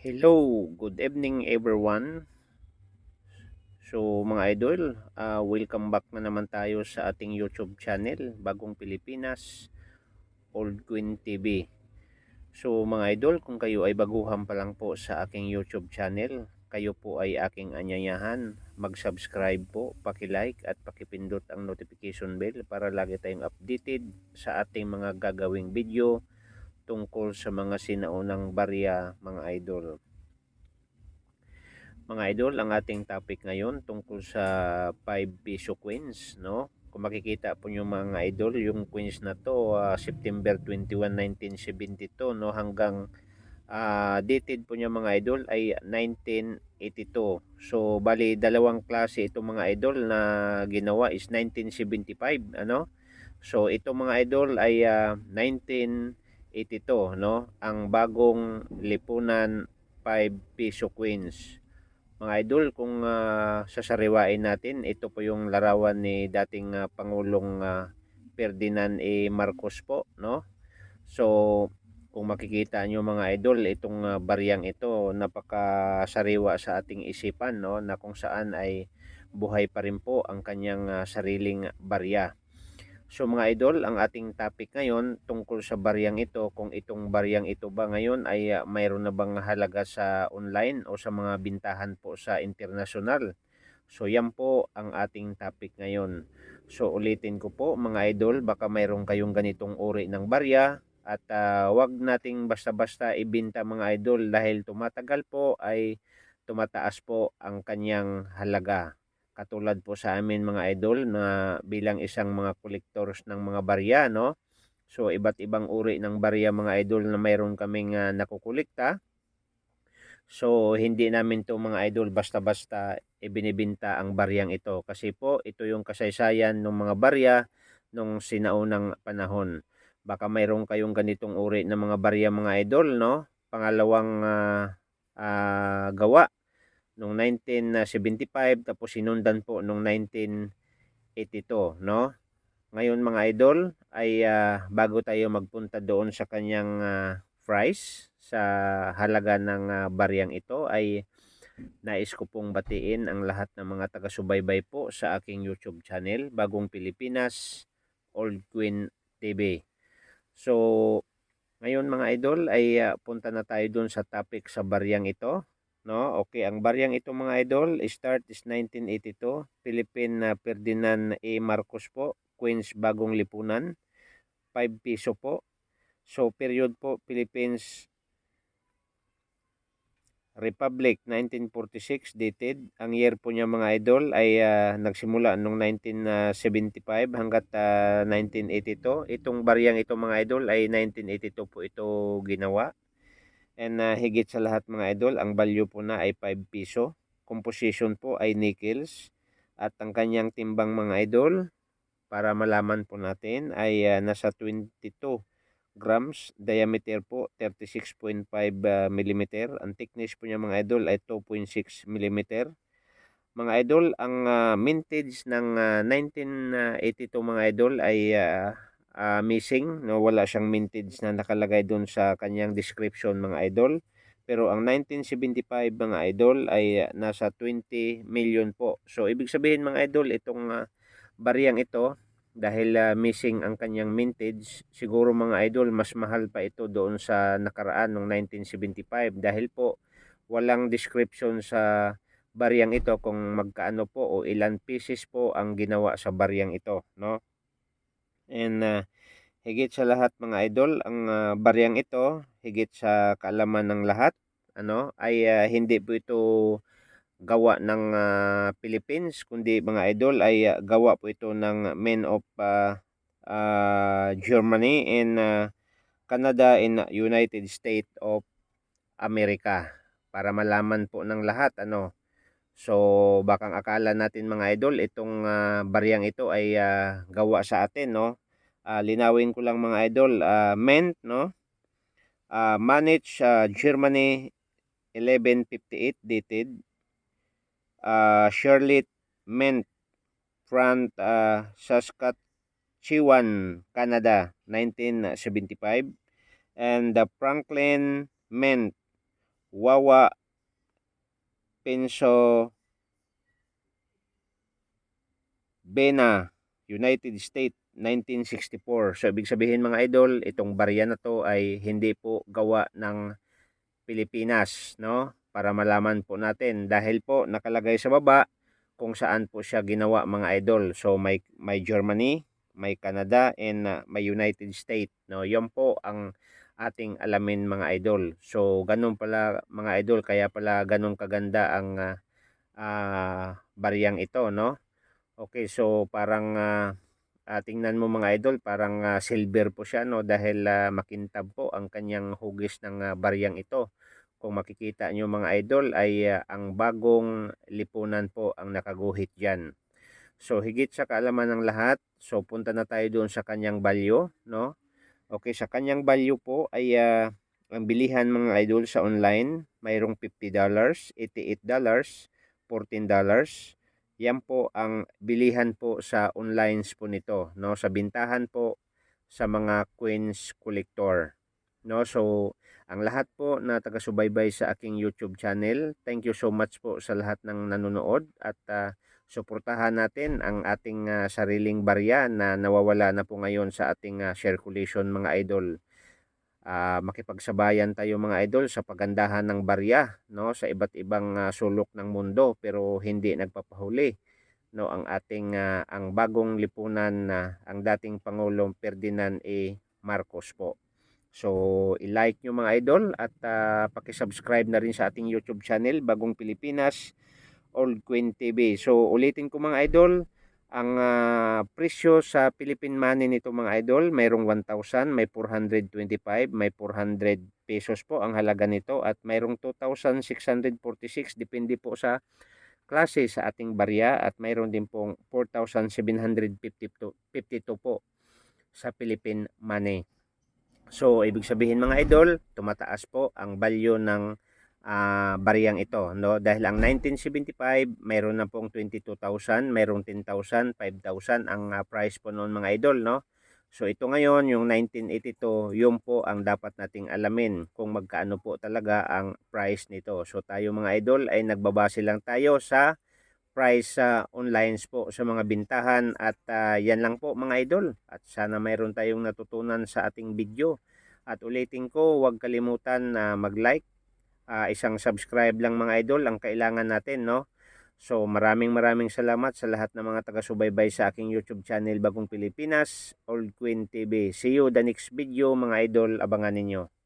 Hello, good evening everyone. So mga idol, welcome back na naman tayo sa ating YouTube channel, Bagong Pilipinas, Old Queen TV. So mga idol, kung kayo ay baguhan pa lang po sa aking YouTube channel, kayo po ay aking anyayahan, mag-subscribe po, paki-like at pakipindot ang notification bell para lagi tayong updated sa ating mga gagawing video tungkol sa mga sinaunang barya mga idol. Mga idol, ang ating topic ngayon tungkol sa 5 piso coins, no? Kung makikita po nyo mga idol, yung coins na to, September 21, 1972, no? Hanggang dated po niya mga idol ay 1982. So, bali dalawang klase itong mga idol na ginawa is 1975, ano? So, ito mga idol ay 1982, no? Ang bagong lipunan 5 piso coins. Mga idol, kung sasariwain natin, ito po yung larawan ni dating Pangulong Ferdinand A. Marcos po, no? So, kung makikita nyo mga idol, itong baryang ito, napakasariwa sa ating isipan, no? Na kung saan ay buhay pa rin po ang kanyang sariling barya. So mga idol, ang ating topic ngayon tungkol sa baryang ito, kung itong baryang ito ba ngayon ay mayroon na bang halaga sa online o sa mga bintahan po sa internasyonal. So yan po ang ating topic ngayon. So ulitin ko po mga idol, baka mayroon kayong ganitong uri ng barya at wag nating basta-basta ibenta mga idol dahil tumatagal po ay tumataas po ang kanyang halaga. Katulad po sa amin mga idol na bilang isang mga collectors ng mga barya, no? So iba't ibang uri ng barya mga idol na mayroon kaming nakukulikta. So hindi namin to mga idol basta-basta ibinibenta ang baryang ito kasi po ito yung kasaysayan ng mga barya nung sinaunang panahon. Baka mayroon kayong ganitong uri ng mga barya mga idol, no? Pangalawang gawa noong 1975 tapos sinundan po noong 1982, no? Ngayon mga idol ay bago tayo magpunta doon sa kanyang price sa halaga ng baryang ito ay nais ko pong batiin ang lahat ng mga taga-subaybay po sa aking YouTube channel, Bagong Pilipinas, Old Queen TV. So, ngayon mga idol ay punta na tayo doon sa topic sa baryang ito. No? Okay, ang baryang ito mga idol, start is 1982, Philippine Ferdinand A. Marcos po, Queens Bagong Lipunan, 5 piso po. So period po Philippines Republic 1946 dated. Ang year po niya mga idol ay nagsimula noong 1975 hanggat 1982. Itong baryang ito mga idol ay 1982 po ito ginawa. And higit sa lahat mga idol, ang value po na ay 5 piso. Composition po ay nickels. At ang kanyang timbang mga idol, para malaman po natin, ay nasa 22 grams. Diameter po, 36.5 millimeter. Ang thickness po niya mga idol ay 2.6 millimeter. Mga idol, ang mintage ng 1982 mga idol ay missing, no? Wala siyang mintage na nakalagay doon sa kanyang description mga idol. Pero ang 1975 mga idol ay nasa 20 million po. So ibig sabihin mga idol, itong bariyang ito dahil missing ang kanyang mintage, siguro mga idol mas mahal pa ito doon sa nakaraan ng 1975 dahil po walang description sa bariyang ito kung magkaano po o ilan pieces po ang ginawa sa bariyang ito, no? And higit sa lahat mga idol, ang bariyang ito, higit sa kaalaman ng lahat, ano, ay hindi po ito gawa ng Philippines, kundi mga idol ay gawa po ito ng men of Germany and Canada and United States of America. Para malaman po ng lahat, ano. So, bakang akala natin mga idol, itong baryang ito ay gawa sa atin, no? Linawin ko lang mga idol, meant, no? Managed Germany 1158 dated. Charlotte meant front Saskatchewan, Canada 1975. And the Franklin meant Wawa Penso Bena, United States, 1964. So ibig sabihin mga idol, itong barya na to ay hindi po gawa ng Pilipinas, no? Para malaman po natin dahil po nakalagay sa baba kung saan po siya ginawa mga idol. So may Germany, may Canada and may United States, no? 'Yon po ang ating alamin mga idol. So ganun pala mga idol, kaya pala ganun kaganda ang baryang ito, no? Okay, so parang tingnan mo mga idol, parang silver po siya, no? Dahil makintab po ang kanyang hugis ng baryang ito. Kung makikita nyo mga idol ay ang bagong lipunan po ang nakaguhit dyan. So higit sa kaalaman ng lahat, so punta na tayo doon sa kanyang value, no? Okay, sa kanyang value po ay ang bilihan mga idol sa online, mayroong $50, $88, $14. Yan po ang bilihan po sa online po nito, no? Sa bintahan po sa mga coins collector, no? So ang lahat po na taga-subaybay sa aking YouTube channel, thank you so much po sa lahat ng nanonood at suportahan natin ang ating sariling barya na nawawala na po ngayon sa ating circulation mga idol. Makipagsabayan tayo mga idol sa pagandahan ng barya, no, sa iba't ibang sulok ng mundo pero hindi nagpapahuli, no, ang ating ang bagong lipunan na ang dating Pangulong Ferdinand A. Marcos po. So i-like nyo mga idol at paki-subscribe na rin sa ating YouTube channel Bagong Pilipinas Old Queen TV. So ulitin ko mga idol, ang presyo sa Philippine money nito mga idol, mayroong 1,000, may 425, may 400 pesos po ang halaga nito at mayroong 2,646 depende po sa klase sa ating barya at mayroon din pong 4,752 po sa Philippine money. So ibig sabihin mga idol, tumataas po ang value ng bariyang ito, no? Dahil ang 1975 mayroon na pong 22,000, mayroong 10,000, 5,000 ang price po noon mga idol, no? So ito ngayon yung 1982, yun po ang dapat nating alamin kung magkaano po talaga ang price nito. So tayo mga idol ay nagbabase lang tayo sa price sa online po sa mga bintahan at yan lang po mga idol. At sana mayroon tayong natutunan sa ating video. At ulitin ko, huwag kalimutan na mag-like. Isang subscribe lang mga idol ang kailangan natin, no? So maraming salamat sa lahat ng mga taga-subaybay sa aking YouTube channel Bagong Pilipinas, Old Queen TV. See you the next video mga idol, abangan ninyo.